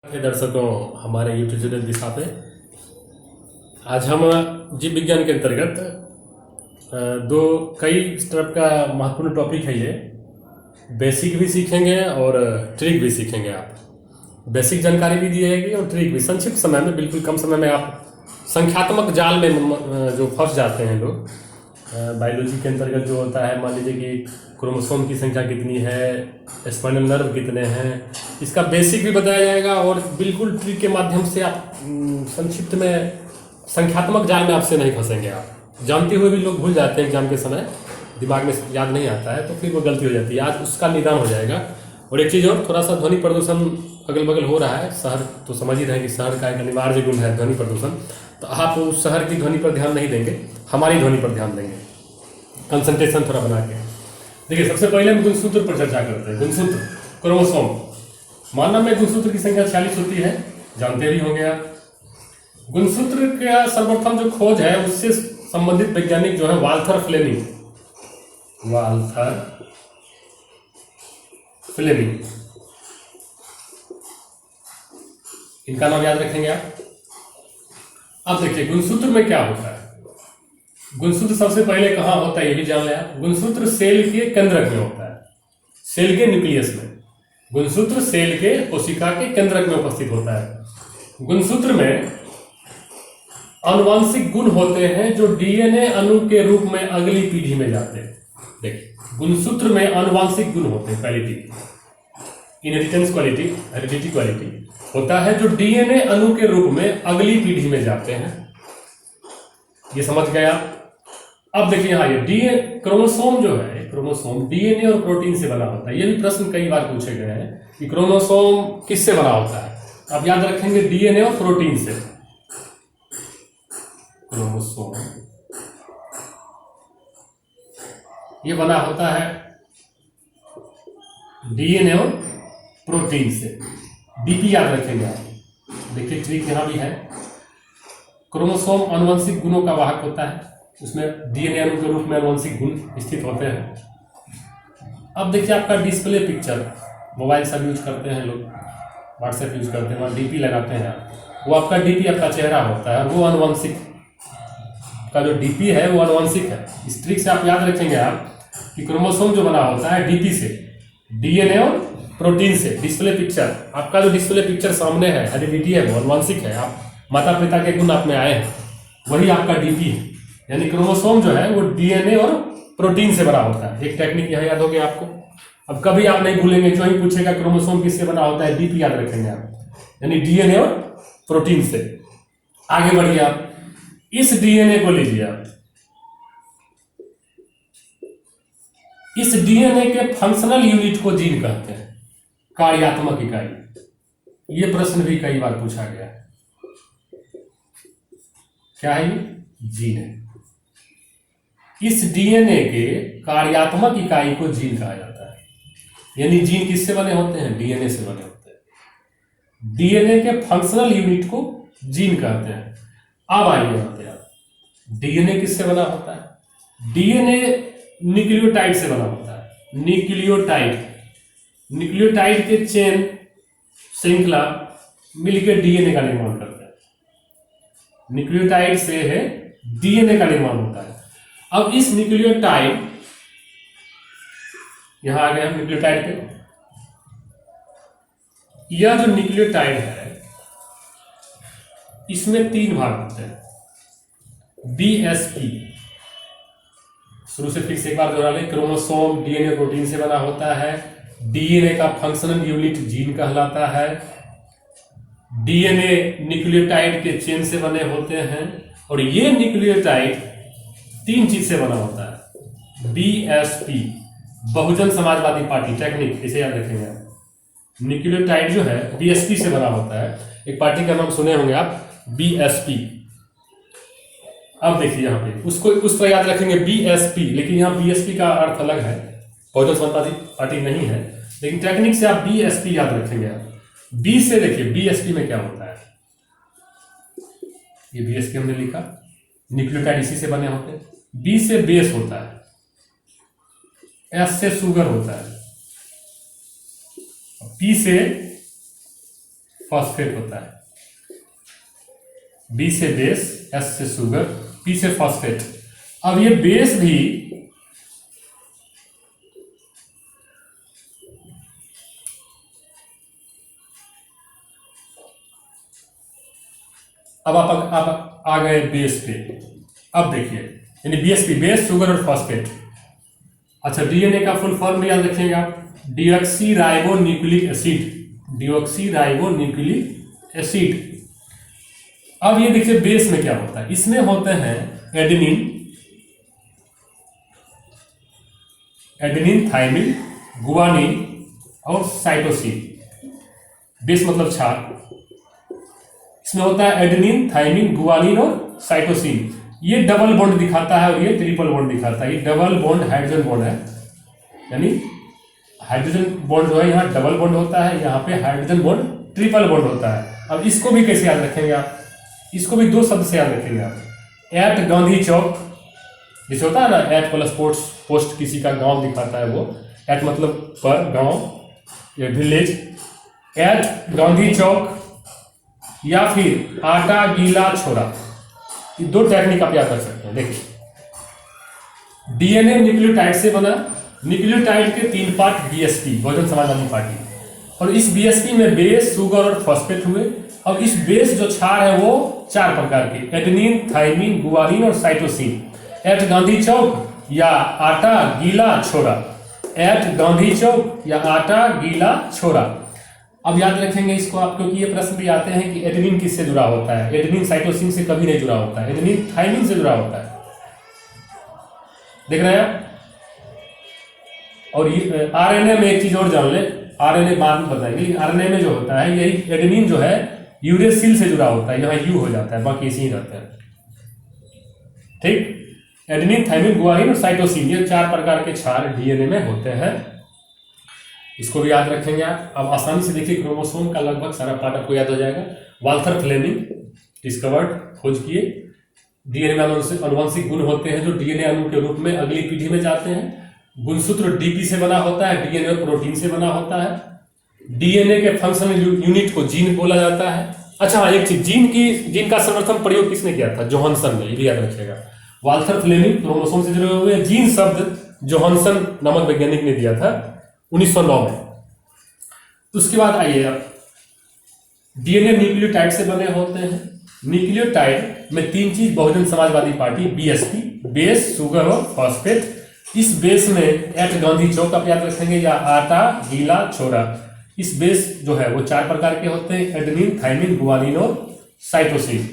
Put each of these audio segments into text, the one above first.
दर्शकों, हमारे YouTube channel दिशा पे आज हम जीव विज्ञान के अंतर्गत कई तरफ का महत्वपूर्ण टॉपिक है। ये बेसिक भी सीखेंगे और ट्रिक भी सीखेंगे। आप बेसिक जानकारी भी दी जाएगी और ट्रिक भी संक्षिप्त समय में, बिल्कुल कम समय में। आप संख्यात्मक जाल में जो फंस जाते हैं लोग, बायोलॉजी के अंतर्गत जो होता है, मान लीजिए कि क्रोमोसोम की संख्या कितनी है, स्पाइनल नर्व कितने हैं, इसका बेसिक भी बताया जाएगा और बिल्कुल ट्रिक के माध्यम से आप संक्षिप्त में संख्यात्मक जाल में आपसे नहीं फंसेंगे। आप जानते हुए भी लोग भूल जाते हैं, एग्जाम के समय दिमाग में याद नहीं आता है तो फिर वो गलती हो जाती है। आज उसका निदान हो जाएगा। और एक चीज़ और, थोड़ा सा ध्वनि प्रदूषण अगल बगल हो रहा है। शहर तो समझ ही रहे हैं कि शहर का एक अनिवार्य गुण है ध्वनि प्रदूषण। तो आप उस शहर की ध्वनि पर ध्यान नहीं देंगे, हमारी ध्वनि पर ध्यान देंगे, कंसंट्रेशन थोड़ा बना के। देखिए, सबसे पहले हम गुणसूत्र पर चर्चा करते हैं। गुणसूत्र, क्रोमोसोम। मानव में गुणसूत्र की संख्या 46 होती है, जानते भी होंगे आप। गुणसूत्र का सर्वप्रथम जो खोज है उससे संबंधित वैज्ञानिक जो है वाल्थर फ्लेमिंग, इनका नाम याद रखेंगे आप। अब देखिए, गुणसूत्र में क्या होता है। गुणसूत्र सबसे पहले कहाँ होता है ये भी जान लें आप। गुणसूत्र सेल के केंद्रक में होता है, सेल के न्यूक्लियस में। गुणसूत्र सेल के कोशिका के केंद्रक में उपस्थित होता है। गुणसूत्र में आनुवंशिक गुण होते हैं जो डीएनए अणु के रूप में अगली पीढ़ी में जाते हैं। देखिए, गुणसूत्र में आनुवंशिक गुण होते हैं। पहली चीज इनहेरिटेंस क्वालिटी, हेरिडिटी क्वालिटी होता है जो डीएनए अणु के रूप में अगली पीढ़ी में जाते हैं। ये समझ गए आप। अब देखिए यहाँ ये डीएनए क्रोमोसोम जो है, क्रोमोसोम डीएनए और प्रोटीन से बना होता है। ये भी प्रश्न कई बार पूछे गए हैं कि क्रोमोसोम किससे बना होता है। आप याद रखेंगे डीएनए और प्रोटीन से। क्रोमोसोम ये बना होता है डीएनए और प्रोटीन से। डीपी याद रखेंगे आप। देखिए, ट्रिक यहां भी है। क्रोमोसोम आनुवंशिक गुणों का वाहक होता है, उसमें डीएनए अणु के रूप में आनुवंशिक गुण स्थित होते हैं। अब देखिए, आपका डिस्प्ले पिक्चर, मोबाइल सब यूज करते हैं लोग, व्हाट्सएप यूज करते हैं, वहाँ डीपी लगाते हैं। वो आपका डीपी आपका चेहरा होता है और वो आनुवंशिक का जो डीपी है वो आनुवंशिक है। इस ट्रिक से आप याद रखेंगे आप कि क्रोमोसोम जो बना होता है डीपी से, डीएनए और प्रोटीन से। डिस्प्ले पिक्चर, आपका जो डिस्प्ले पिक्चर सामने है, हेरिडिटी है, वो आनुवंशिक है। आप माता पिता के गुण आप में आए हैं, वही आपका डीपी है। यानी क्रोमोसोम जो है वो डीएनए और प्रोटीन से बना होता है। एक टेक्निक यहाँ याद हो गया आपको। अब कभी आप नहीं भूलेंगे, जो ही पूछेगा क्रोमोसोम किससे बना होता है, डीपी याद रखेंगे आप, यानी डीएनए और प्रोटीन से। आगे बढ़िए आप। इस डीएनए को लीजिए आप। इस डीएनए के फंक्शनल यूनिट को जीन कहते हैं, कार्यात्मक इकाई। ये प्रश्न भी कई बार पूछा गया है। क्या है ये? जीन है। इस डीएनए के कार्यात्मक इकाई को जीन कहा जाता है। यानी जीन किससे बने होते हैं? डीएनए से बने होते हैं। डीएनए के फंक्शनल यूनिट को जीन कहते हैं। अब आइए यहां पे आप, डीएनए किससे बना होता है? डीएनए न्यूक्लियोटाइड से बना होता है। न्यूक्लियोटाइड के चेन, श्रृंखला मिलकर डीएनए का निर्माण करते हैं। न्यूक्लियोटाइड से है डीएनए का निर्माण होता है। अब इस न्यूक्लियोटाइड, यहां आ गए हम न्यूक्लियोटाइड पे। यह जो न्यूक्लियोटाइड है इसमें 3 भाग होते हैं। बीएसपी, शुरू से फिर से एक बार दोहरा लें। क्रोमोसोम डीएनए प्रोटीन से बना होता है। डीएनए का फंक्शनल यूनिट जीन कहलाता है। डीएनए न्यूक्लियोटाइड के चेन से बने होते हैं और ये न्यूक्लियोटाइड 3 चीज से बना होता है। बीएसपी, बहुजन समाजवादी पार्टी टेक्निक, इसे याद रखेंगे आप। न्यूक्लियोटाइड जो है बीएसपी से बना होता है। एक पार्टी का नाम सुने होंगे आप, बीएसपी। अब देखिए यहाँ पे उस पर याद रखेंगे बीएसपी, लेकिन यहाँ बीएसपी का अर्थ अलग है, बहुजन समाजवादी पार्टी नहीं है। लेकिन टेक्निक से आप बीएसपी याद रखेंगे आप। बी से देखिए बीएसपी में क्या होता है। ये बीएसपी हमने लिखा, न्यूक्लियोटाइड इसी से बने होते हैं। बी से बेस होता है, एस से शुगर होता है, पी से फॉस्फेट होता है। बी से बेस, एस से शुगर, पी से फॉस्फेट। अब ये बेस भी अब आप आ गए बेस पे। अब देखिए, यानी बीएसपी, बेस, शुगर और फॉस्फेट। अच्छा, डीएनए का फुल फॉर्म याद रखिएगा, deoxy ribo nucleic acid, deoxy ribo nucleic acid. अब ये देखिए बेस में क्या होता है, इसमें होते हैं एडेनिन, एडेनिन, थाइमिन, गुआनिन और साइटोसिन। बेस मतलब क्षार, इसमें होता है एडेनिन, थाइमिन, गुआनिन और साइटोसिन। ये डबल बॉन्ड दिखाता है और ये ट्रिपल बॉन्ड दिखाता है। ये डबल बॉन्ड हाइड्रोजन बॉन्ड है, यानी हाइड्रोजन बॉन्ड जो है यहाँ डबल बॉन्ड होता है, यहाँ पे हाइड्रोजन बॉन्ड ट्रिपल बॉन्ड होता है। अब इसको भी कैसे याद रखेंगे आप, इसको भी दो शब्द से याद रखेंगे आप। एट गांधी चौक, जैसे होता है ना, एट प्लस पोस्ट किसी का गांव दिखाता है, वो एट मतलब पर, गांव या विलेज। एट गांधी चौक या फिर आटा गीला छोड़ा, ये दो टेक्निक आप याद रख सकते हैं। देखिए, डीएनए न्यूक्लियोटाइड से बना, न्यूक्लियोटाइड के 3 पार्ट बीएसपी, बहुजन समाजवादी पार्टी, और इस बीएसपी में बेस, शुगर और फॉस्फेट हुए। अब इस बेस जो क्षार है वो 4 प्रकार के, एडेनिन, थाइमिन, गुआनिन और साइटोसिन। एट गांधी चौक या आटा गीला छोड़ा, एट गांधी चौक या आटा गीला छोड़ा। अब याद रखेंगे इसको आप, क्योंकि ये प्रश्न भी आते हैं कि एडेनिन किससे जुड़ा होता है। एडेनिन साइटोसिन से कभी नहीं जुड़ा होता है, एडेनिन थाइमिन से जुड़ा होता है। देख रहे हैं। और ये आरएनए में एक चीज और जान ले, आरएनए बाद में बताएंगे, लेकिन आरएनए में जो होता है यही एडेनिन जो है यूरेसिल से जुड़ा होता है, यहाँ यू हो जाता है, बाकी इसी ही रहते हैं। ठीक, एडेनिन, थाइमिन, गुआनिन और साइटोसिन, ये 4 प्रकार के क्षार डीएनए में होते हैं। इसको भी याद रखेंगे आप। अब आसानी से देखिए, क्रोमोसोम का लगभग सारा पार्ट आपको याद हो जाएगा। वाल्थर फ्लेमिंग डिस्कवर्ड, खोज किए। डीएनए में अनुवांशिक गुण होते हैं जो डीएनए अणु के रूप में अगली पीढ़ी में जाते हैं। गुणसूत्र डीपी से बना होता है, डीएनए और प्रोटीन से बना होता है। डीएनए के फंक्शनल यूनिट को जीन बोला जाता है। अच्छा, एक चीज, जीन का सर्वप्रथम प्रयोग किसने किया था? जोहानसन ने, ये भी याद रखिएगा। वाल्थर फ्लेमिंग क्रोमोसोम से जुड़े हुए। जीन शब्द जोहानसन नामक वैज्ञानिक ने दिया था 1909 में। उसके बाद आइए आप, डीएनए न्यूक्लियोटाइड से बने होते हैं। न्यूक्लियोटाइड में 3 चीज Bahujan Samajwadi party, BSP, base, sugar और फॉस्फेट। इस बेस में एट गांधी चौक आप याद रखेंगे, या आटा गीला छोड़ा। इस बेस जो है वो 4 प्रकार के होते हैं, एडेनिन, थाइमिन, गुआनिन और साइटोसिन।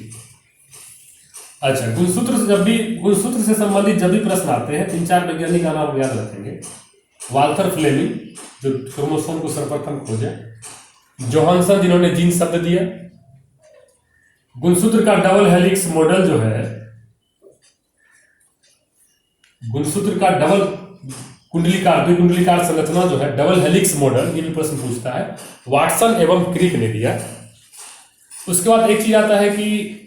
अच्छा, गुणसूत्र से संबंधित जब भी प्रश्न आते हैं, 3-4 वैज्ञानिक का नाम याद रखेंगे। वाल्थर फ्लेमिंग जो क्रोमोसोम को सर्वप्रथम खोजे, जोहानसन जिन्होंने जीन शब्द दिया। गुणसूत्र का डबल हेलिक्स मॉडल जो है, गुणसूत्र का डबल कुंडलीकार, द्विकुंडलीकार संरचना जो है, डबल हेलिक्स मॉडल, ये भी प्रश्न पूछता है, वाटसन एवं क्रिक ने दिया। उसके बाद एक चीज आता है कि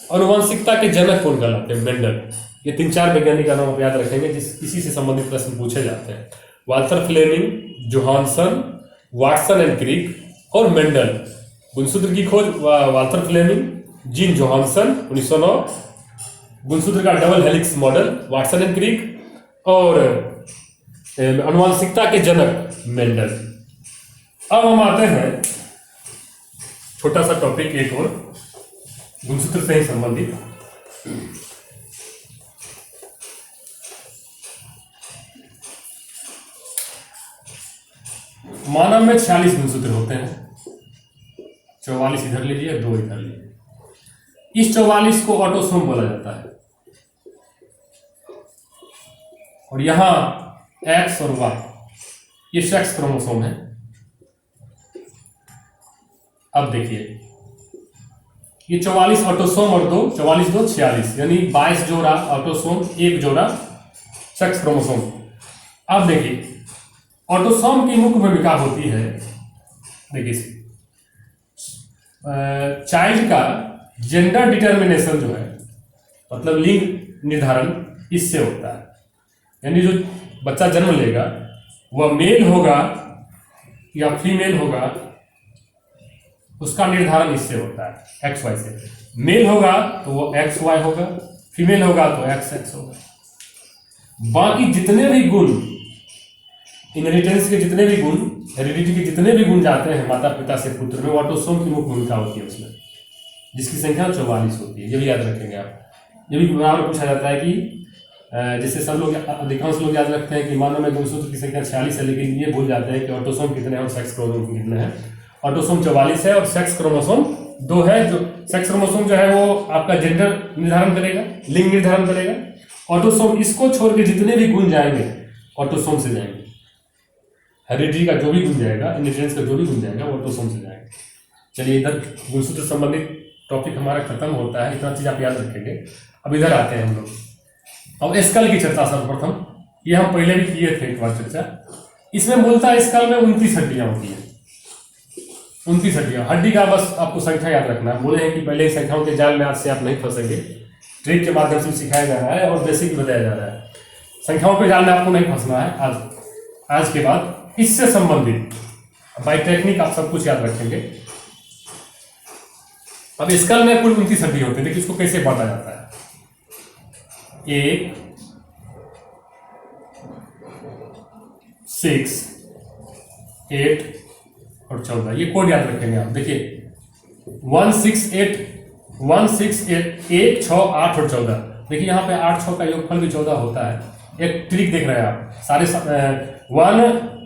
आनुवंशिकता के जनक कौन कहलाते हैं? मेंडल। ये 3-4 वैज्ञानिक का नाम आप याद रखेंगे इसी से संबंधित प्रश्न पूछे जाते हैं। Walther Flemming, Johannsen, Watson and Crick और मेंडल। गुणसूत्र की खोज वाल्थर फ्लेमिंग, जीन जोहानसन 1909, गुणसूत्र का double helix model Watson and Crick, और आनुवंशिकता के जनक मेंडल। अब हम आते हैं छोटा सा टॉपिक एक और, गुणसूत्र से ही संबंधित। मानव में 46 गुणसूत्र होते हैं। 44 इधर लीजिए, 2 इधर लीजिए। इस 44 को ऑटोसोम बोला जाता है। और यहां एक्स और वाई, ये सेक्स क्रोमोसोम है। अब देखिए, ये 44 ऑटोसोम और 2, 44 2 46, यानी 22 जोड़ा ऑटोसोम, 1 जोड़ा सेक्स क्रोमोसोम। अब देखिए, ऑटोसोम की मुख्य भूमिका होती है, देखिए, चाइल्ड का जेंडर डिटर्मिनेशन जो है, मतलब लिंग निर्धारण इससे होता है। यानी जो बच्चा जन्म लेगा वह मेल होगा या फीमेल होगा, उसका निर्धारण इससे होता है, एक्स वाई से। मेल होगा तो वो एक्स वाई होगा, फीमेल होगा तो एक्स एक्स होगा। बाकी जितने भी गुण, इनहेरिटेंस के जितने भी गुण, हेरिडिटी के जितने भी गुण जाते हैं माता पिता से पुत्र में, ऑटोसोम की मुख्य भूमिका होती है उसमें, जिसकी संख्या 44 होती है। ये भी याद रखेंगे आप। ये भी बराबर पूछा जाता है कि जैसे सब लोग, अधिकांश लोग याद रखते हैं कि मानव में गुणसूत्र की संख्या 46 है, लेकिन ये भूल जाते हैं कि ऑटोसोम कितने हैं और सेक्स क्रोमोसोम कितने हैं। ऑटोसोम 44 है और सेक्स क्रोमोसोम 2 है। जो सेक्स क्रोमोसोम जो है वो आपका जेंडर निर्धारण करेगा, लिंग निर्धारण करेगा। ऑटोसोम इसको छोड़ के जितने भी गुण जाएंगे ऑटोसोम से जाएंगे। हेरिडिटी का जो भी गुण जाएगा, इनहेरिटेंस का जो भी गुण जाएगा वो ऑटोसोम से जाएगा। चलिए, इधर गुणसूत्र संबंधित टॉपिक हमारा खत्म होता है, इतना चीज आप याद रखेंगे। अब इधर आते हैं हम लोग। अब स्कल की चर्चा सर्वप्रथम, ये हम पहले भी किए थे एक बार चर्चा। इसमें मूलतः स्कल में 29 हड्डियां होती हैं। 29 हड्डियां, हड्डी का बस आपको संख्या याद रखना है। बोले हैं कि पहले संख्याओं के जाल में आज से आप नहीं फंसेंगे, ट्रिक के माध्यम से सिखाया जा रहा है और बेसिक बताया जा रहा है। संख्याओं के जाल में आपको नहीं फंसना है। आज के बाद इससे संबंधित बाई टेक्निक आप सब कुछ याद रखेंगे। अब स्कल में कुल 29 हड्डी होती है। देखिए इसको कैसे बांटा जाता है। 1, 6, 8 और 14, ये कोड याद रखेंगे आप। देखिए 1, 6, 8, 1, 6, 8, 1, 6, 8 और 14। देखिए यहाँ पे 8, 6 का योगफल भी 14 होता है। एक ट्रिक देख रहे हैं आप, सारे 1,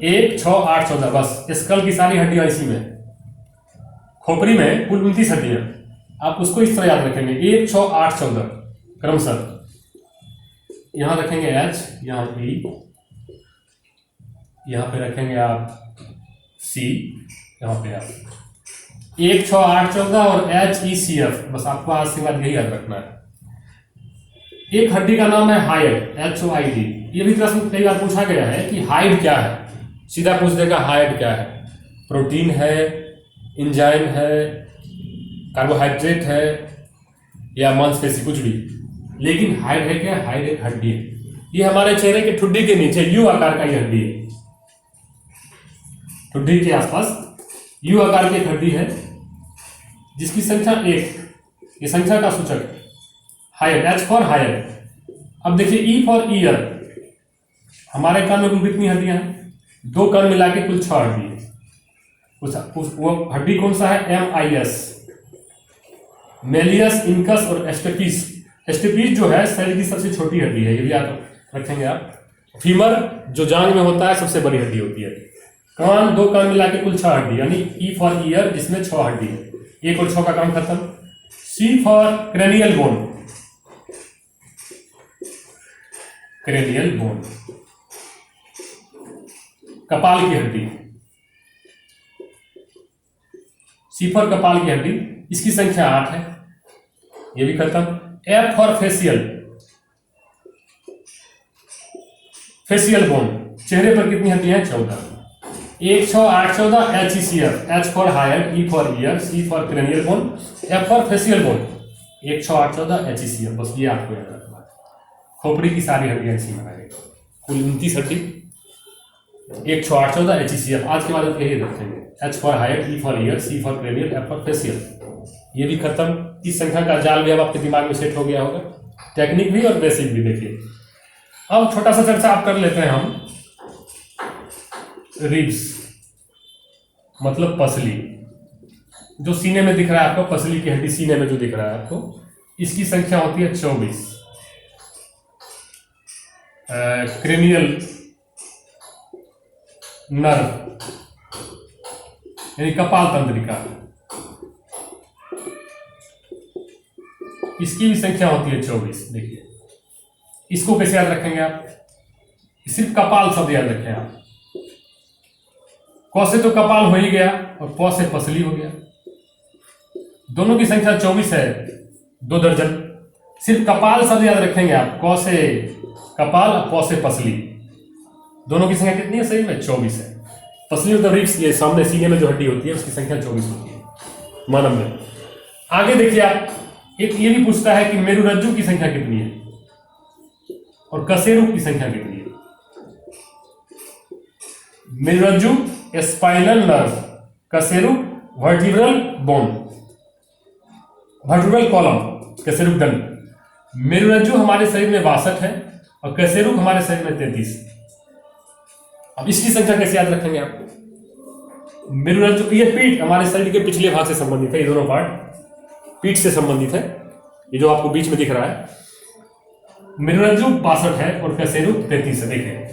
1, 6, 8, 14, बस स्कल की सारी हड्डियां इसी में। खोपड़ी में कुल 29 हड्डियां, आप उसको इस तरह याद रखेंगे 1, 6, 8, 14 क्रमशः। यहां रखेंगे H, यहाँ E, यहाँ पे रखेंगे आप C, यहाँ पे आप 1, 6, 8, 14 और HECF। बस आपको आज से बाद यही याद रखना है। एक हड्डी का नाम है हाइड, HOID। ये भी प्रश्न कई बार पूछा गया है कि हाइड क्या है। सीधा पूछ देगा हाइड क्या है। प्रोटीन है, एंजाइम है, कार्बोहाइड्रेट है या मांसपेशी, कुछ भी। लेकिन हाइड है क्या? हाइड एक हड्डी है। ये हमारे चेहरे के ठुड्डी के नीचे यू आकार का ये हड्डी है। ठुड्डी के आसपास यू आकार की एक हड्डी है जिसकी संख्या 1, ये संख्या का सूचक हायर, H फॉर हायर। अब देखिए E फॉर ईयर। हमारे कान में कुल कितनी हड्डियां हैं? 2 कान मिला के कुल 6 हड्डी है। वो हड्डी कौन सा है? MIS, मेलियस, इनकस और एस्टेपिस। एस्टेपिस जो है शरीर की सबसे छोटी हड्डी है, ये भी याद रखेंगे आप। फीमर जो जांघ में होता है सबसे बड़ी हड्डी होती है। कान, 2 कान मिला के कुल 6 हड्डी, यानी E फॉर ईयर जिसमें 6 हड्डी है। 1 और 6 का काम खत्म। C for cranial bone, cranial bone कपाल की हड्डी। C फॉर कपाल की हड्डी, इसकी संख्या 8 है, ये भी खत्म। F for facial, facial bone, चेहरे पर कितनी हड्डियां हैं? 14। 1, 6, 8, 14 HECF, H for hyoid, E for ear, C for cranial bone, F for facial bone. 1, 6, 8, 14 HECF, बस ये आपको याद रखना है। खोपड़ी की सारी हड्डियां इसी में रहेगी। कुल 29 हड्डी, 1, 6, 8, 14 HECF। आज के बाद आप यही रखेंगे, H for hyoid, E for ear, C for cranial, F for facial. ये भी खत्म। इस संख्या का जाल भी अब आपके दिमाग में सेट हो गया होगा, टेक्निक भी और बेसिक भी। देखिए अब छोटा सा चर्चा आप कर लेते हैं हम। रिब्स मतलब पसली, जो सीने में दिख रहा है आपको, पसली की हड्डी सीने में जो दिख रहा है आपको, इसकी संख्या होती है 24। क्रेनियल नर्व यानी कपाल तंत्रिका, इसकी भी संख्या होती है 24। देखिए इसको कैसे याद रखेंगे आप? सिर्फ कपाल शब्द याद रखें आप। क से तो कपाल हो ही गया और प से पसली हो गया। दोनों की संख्या 24 है, 2 दर्जन। सिर्फ कपाल शब्द याद रखेंगे आप, क से कपाल और प से पसली। दोनों की संख्या कितनी है? सही में 24 है। पसली मतलब रिब्स, ये सामने सीने में जो हड्डी होती है उसकी संख्या 24 होती है मानव में। आगे देखिए आप, एक ये भी पूछता है कि मेरुरज्जु की संख्या कितनी है और कशेरुक की संख्या कितनी है। मेरुरज्जु स्पाइनल नर्व, कशेरुक वर्टिब्रल बोन, वर्टिब्रल कॉलम, कशेरुकदंड। मेरुरज्जु हमारे शरीर में 62 है और कशेरुक हमारे शरीर में 33। अब इसकी संख्या कैसे याद रखेंगे आपको? मेरुरज्जु, ये पीठ हमारे शरीर के पिछले भाग से संबंधित है, ये दोनों पार्ट पीठ से संबंधित है, ये जो आपको बीच में दिख रहा है। मेरुरज्जु 62 है और कशेरुक 33 है। देखिए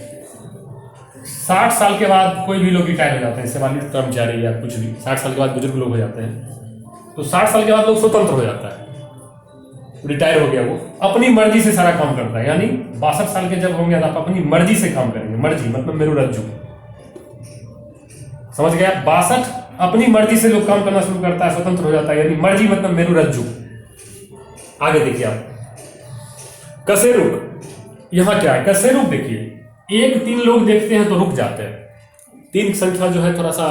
60 साल के बाद कोई भी लोग रिटायर हो जाते हैं, सेवानिवृत्त कर्मचारी या कुछ भी, 60 साल के बाद बुजुर्ग लोग हो जाते हैं, तो 60 साल के बाद लोग स्वतंत्र हो जाता है, रिटायर हो गया, वो अपनी मर्जी से सारा काम करता है। यानी 62 साल के जब होंगे तो आप अपनी मर्जी से काम करेंगे। मर्जी मतलब मेरुरज्जु, समझ गया? 62 अपनी मर्जी से लोग काम करना शुरू करता है, स्वतंत्र हो जाता है, यानी मर्जी मतलब मेरुरज्जु। आगे देखिए आप कशेरुक, यहां क्या है? कशेरुक देखिए 1-3 लोग देखते हैं तो रुक जाते हैं। 3 संख्या जो है थोड़ा सा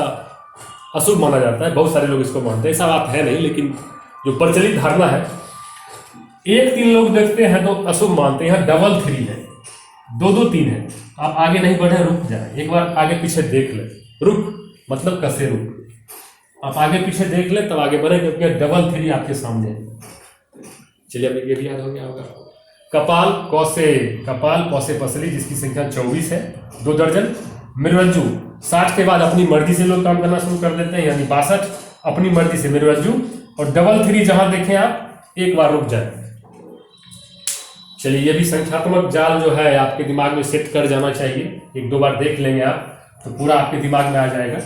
अशुभ माना जाता है, बहुत सारे लोग इसको मानते हैं, ऐसा बात है नहीं, लेकिन जो प्रचलित धारणा है 1-3 लोग देखते हैं तो अशुभ मानते हैं। डबल 3 है, 2-2-3 है, आप आगे नहीं बढ़े, रुक जाए, एक बार आगे पीछे देख ले। रुक मतलब कशेरुक, आप आगे पीछे देख ले तब आगे बढ़े, क्योंकि डबल 3 आपके सामने है। चलिए अब ये भी याद हो गया होगा। कपाल कौसे, कपाल कौसे पसली जिसकी संख्या 24 है, 2 दर्जन। मेरुरज्जु 60 के बाद अपनी मर्जी से लोग काम करना शुरू कर देते हैं, यानी 62 अपनी मर्जी से मेरुरज्जु। और डबल 3 जहां देखें आप, एक बार रुक जाए। चलिए ये भी संख्यात्मक जाल जो है आपके दिमाग में सेट कर जाना चाहिए, 1-2 बार देख लेंगे आप तो पूरा आपके दिमाग में आ जाएगा।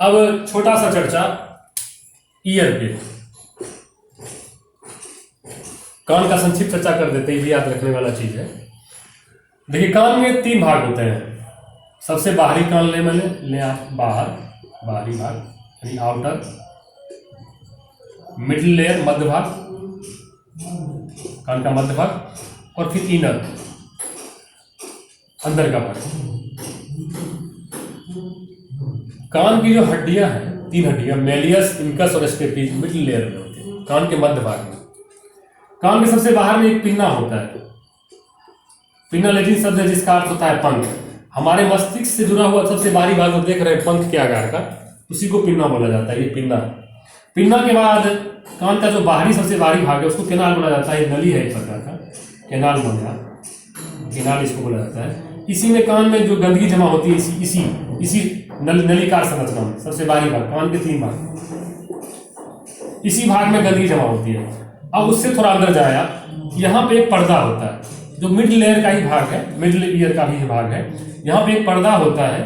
अब छोटा सा चर्चा ईयर पे, कान का संक्षिप्त चर्चा कर देते हैं, ये भी याद रखने वाला चीज है। देखिए कान में 3 भाग होते हैं। सबसे बाहरी कान ले आप बाहर, बाहरी भाग यानी आउटर, मिडिल लेयर मध्य भाग, कान का मध्य भाग, और फिर इनर अंदर का भाग। कान की जो हड्डियां हैं, 3 हड्डियां, मेलियस, इनकस और स्टेपिस मिडिल लेयर में होती है, कान के मध्य भाग में। कान के सबसे बाहर में एक पिन्ना होता है। पिन्ना लैटिन शब्द है जिसका अर्थ होता है पंख। हमारे मस्तिष्क से जुड़ा हुआ सबसे बाहरी भाग को देख रहे हैं, पंख के आकार का, उसी को पिन्ना बोला जाता है। ये पिन्ना, पिन्ना के बाद कान का जो बाहरी सबसे बाहरी भाग है उसको केनाल बोला जाता है। नली है एक प्रकार का, केनाल बोला, केनाल इसको बोला जाता है। इसी में कान में जो गंदगी जमा होती है, इसी नलिकार संरचना में सबसे बाहरी भाग, कान के 3 भाग, इसी भाग में गंदगी जमा होती है। अब उससे थोड़ा अंदर जाए आप, यहाँ पे एक पर्दा होता है जो मिड लेयर का ही भाग है, मिडिल ईयर का भी भाग है। यहाँ पे एक पर्दा होता है,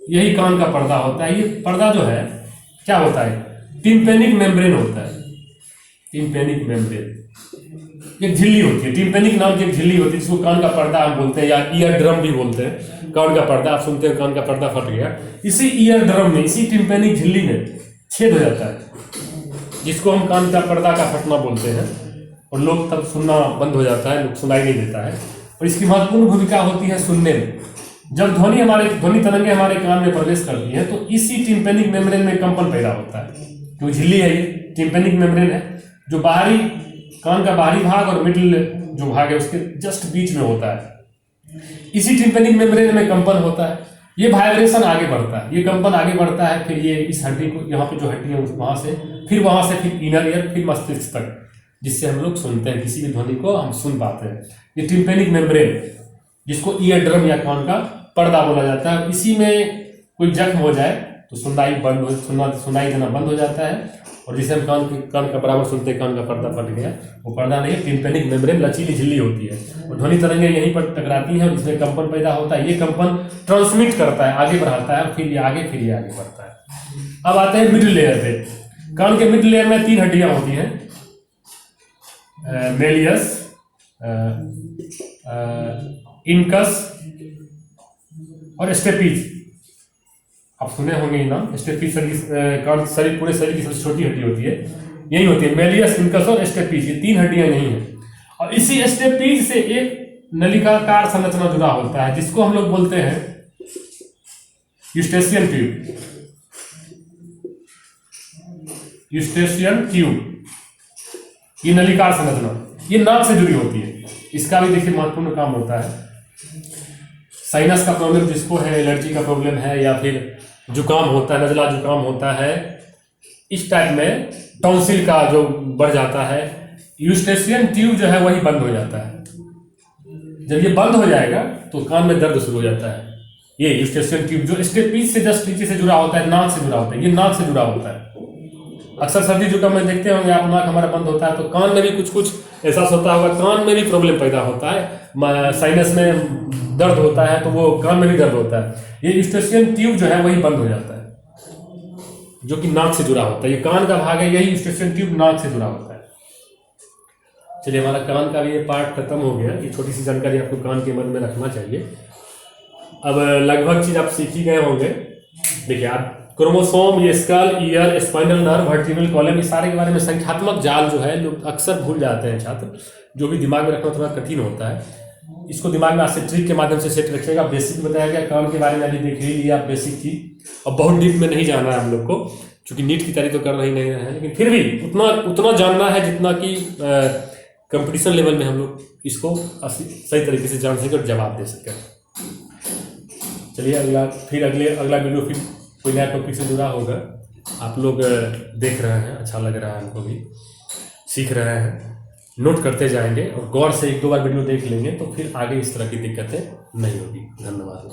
यही कान का पर्दा होता है। ये पर्दा जो है क्या होता है? टिम्पेनिक मेम्ब्रेन होता है। टिम्पेनिक मेम्ब्रेन एक झिल्ली होती है, टिम्पेनिक नाम की एक झिल्ली होती है जिसको कान का पर्दा हम बोलते हैं, या ईयर ड्रम भी बोलते हैं। कान का पर्दा, आप सुनते हैं कान का पर्दा फट गया, इसी ईयर ड्रम में, इसी टिम्पेनिक झिल्ली में छेद हो जाता है, जिसको हम कान का पर्दा का फटना बोलते हैं, और लोग तब सुनना बंद हो जाता है, सुनाई नहीं देता है। और इसकी महत्वपूर्ण भूमिका होती है सुनने में। जब ध्वनि तरंगे हमारे कान में प्रवेश करती हैं तो इसी टिम्पेनिक मेम्ब्रेन में कंपन पैदा होता है। तो झिल्ली है, ये टिम्पेनिक मेम्ब्रेन है जो बाहरी, कान का बाहरी भाग और मिडिल जो भाग है उसके जस्ट बीच में होता है। इसी टिम्पेनिक मेम्ब्रेन में कंपन होता है, ये वाइब्रेशन आगे बढ़ता है, ये कंपन आगे बढ़ता है, फिर ये इस हड्डी को, यहाँ पे जो हड्डी है वहां से फिर इनर ईयर, फिर मस्तिष्क तक, जिससे हम लोग सुनते हैं, किसी भी ध्वनि को हम सुन पाते हैं। ये टिम्पेनिक मेम्ब्रेन जिसको ईयर ड्रम या कान का पर्दा बोला जाता है, इसी में कोई जख्म हो जाए तो सुनाई देना बंद हो जाता है। और जिसे हम कान का बराबर सुनते हैं, कान का पर्दा फट गया, वो पर्दा नहीं, टिम्पेनिक मेम्ब्रेन लचीली झिल्ली होती है, और ध्वनि तरंगें यहीं पर टकराती हैं और इसमें कंपन पैदा होता है। ये कंपन ट्रांसमिट करता है, आगे बढ़ाता है, फिर ये आगे बढ़ता है। अब आते हैं मिडिल लेयर पे। कान के मिडिल लेयर में 3 हड्डियां होती हैं, मेलियस, इनकस और स्टेपिस। आप सुने होंगे ये नाम, स्टेपिस शरीर, पूरे शरीर की सबसे छोटी हड्डी होती है, यही होती है मेलियस, इनकस और स्टेपिस। ये 3 हड्डियां नहीं है, और इसी स्टेपिस से एक नलिकाकार संरचना जुड़ा होता है जिसको हम लोग बोलते हैं यूस्टेशियन ट्यूब। यूस्टेशियन ट्यूब, ये नलिकार संरचना, ये नाक से जुड़ी होती है। इसका भी देखिए महत्वपूर्ण काम होता है। साइनस का प्रॉब्लम जिसको है, एलर्जी का प्रॉब्लम है, या फिर जुकाम होता है, नज़ला जुकाम होता है, इस टाइप में टॉन्सिल का जो बढ़ जाता है, यूस्टेशियन ट्यूब जो है वही बंद हो जाता है। जब ये बंद हो जाएगा तो कान में दर्द शुरू हो जाता है। ये यूस्टेशियन ट्यूब जो स्टेपीज से जस्ट नीचे से जुड़ा होता है, नाक से जुड़ा होता है, ये नाक से जुड़ा होता है। अक्सर सर्दी जुकाम में देखते होंगे आप, नाक हमारा बंद होता है तो कान में भी कुछ कुछ एहसास होता होगा, कान में भी प्रॉब्लम पैदा होता है, साइनस में दर्द होता है तो वो कान में भी दर्द होता है। ये यूस्टेशियन ट्यूब जो है वही बंद हो जाता है, जो कि नाक से जुड़ा होता है। ये कान का भाग है, यही यूस्टेशियन ट्यूब नाक से जुड़ा होता है। चलिए, हमारा कान का भी ये पार्ट खत्म हो गया। ये छोटी सी जानकारी आपको कान के मन में रखना चाहिए। अब लगभग चीज आप सीख ही गए होंगे। देखिए, आप क्रोमोसोम, ये skull, ear, spinal nerve, vertebral column, ये सारे के बारे में संख्यात्मक जाल जो है लोग अक्सर भूल जाते हैं छात्र, जो भी दिमाग में रखना थोड़ा कठिन होता है। इसको दिमाग में आज से ट्रिक के माध्यम से सेट रखिएगा। बेसिक बताया गया, कान के बारे में अभी देख ही लिया, बेसिक थी। अब बहुत डीप में नहीं जाना है हम लोग को, क्योंकि नीट की तैयारी तो कर नहीं रहे हैं, लेकिन फिर भी उतना जानना है जितना कि कंपटीशन लेवल में हम लोग इसको सही तरीके से जान सकें और जवाब दे सकें। चलिए, अगला वीडियो फिर कोई नया टॉपिक से जुड़ा होगा। आप लोग देख रहे हैं, अच्छा लग रहा है, हमको भी सीख रहे हैं, नोट करते जाएंगे और गौर से 1-2 बार वीडियो देख लेंगे तो फिर आगे इस तरह की दिक्कतें नहीं होगी। धन्यवाद।